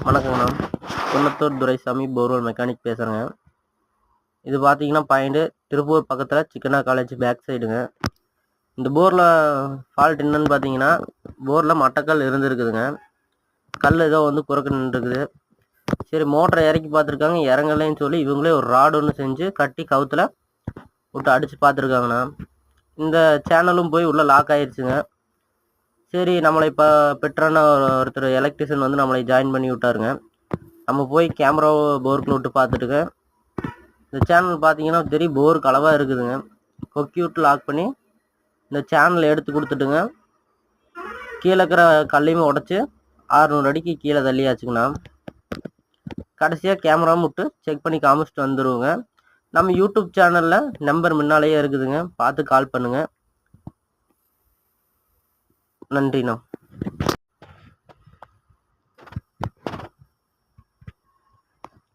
வணக்கங்கண்ணா. Kunnathur Duraisamy borewell mechanic பேசுகிறேங்க. இது பார்த்தீங்கன்னா பாயிண்ட்டு திருப்பூர் பக்கத்தில் சிக்கனா காலேஜ் பேக் சைடுங்க. இந்த போரில் ஃபால்ட் என்னன்னு பார்த்தீங்கன்னா, போரில் மட்டக்கல் இருந்துருக்குதுங்க. கல் ஏதோ வந்து குறுக்க நின்றுருக்குது. சரி மோட்டரை இறக்கி பார்த்துருக்காங்க, இறங்கலைன்னு சொல்லி இவங்களே ஒரு ராடு ஒன்று செஞ்சு கட்டி கவுத்தில் விட்டு அடித்து பார்த்துருக்காங்கண்ணா. இந்த சேனலும் போய் உள்ளே லாக் ஆயிடுச்சுங்க. சரி நம்மளை இப்போ பெற்றான ஒருத்தர் எலக்ட்ரிஷியன் வந்து நம்மளை ஜாயின் பண்ணி விட்டாருங்க. நம்ம போய் கேமராவை போருக்குள்ள விட்டு பார்த்துட்டுங்க. இந்த சேனல் பார்த்தீங்கன்னா தெரியும் போர் களவாக இருக்குதுங்க. கொக்கி விட்டு லாக் பண்ணி இந்த சேனலை எடுத்து கொடுத்துட்டுங்க. கீழே இருக்கிற கல்லையுமே உடச்சி 600 அடிக்கு கீழே தள்ளியாச்சுங்கண்ணா. கடைசியாக கேமராவும் விட்டு செக் பண்ணி காமிச்சிட்டு வந்துடுவோங்க. நம்ம யூடியூப் சேனலில் நம்பர் முன்னாலேயே இருக்குதுங்க, பார்த்து கால் பண்ணுங்கள். நன்றிண்ணா.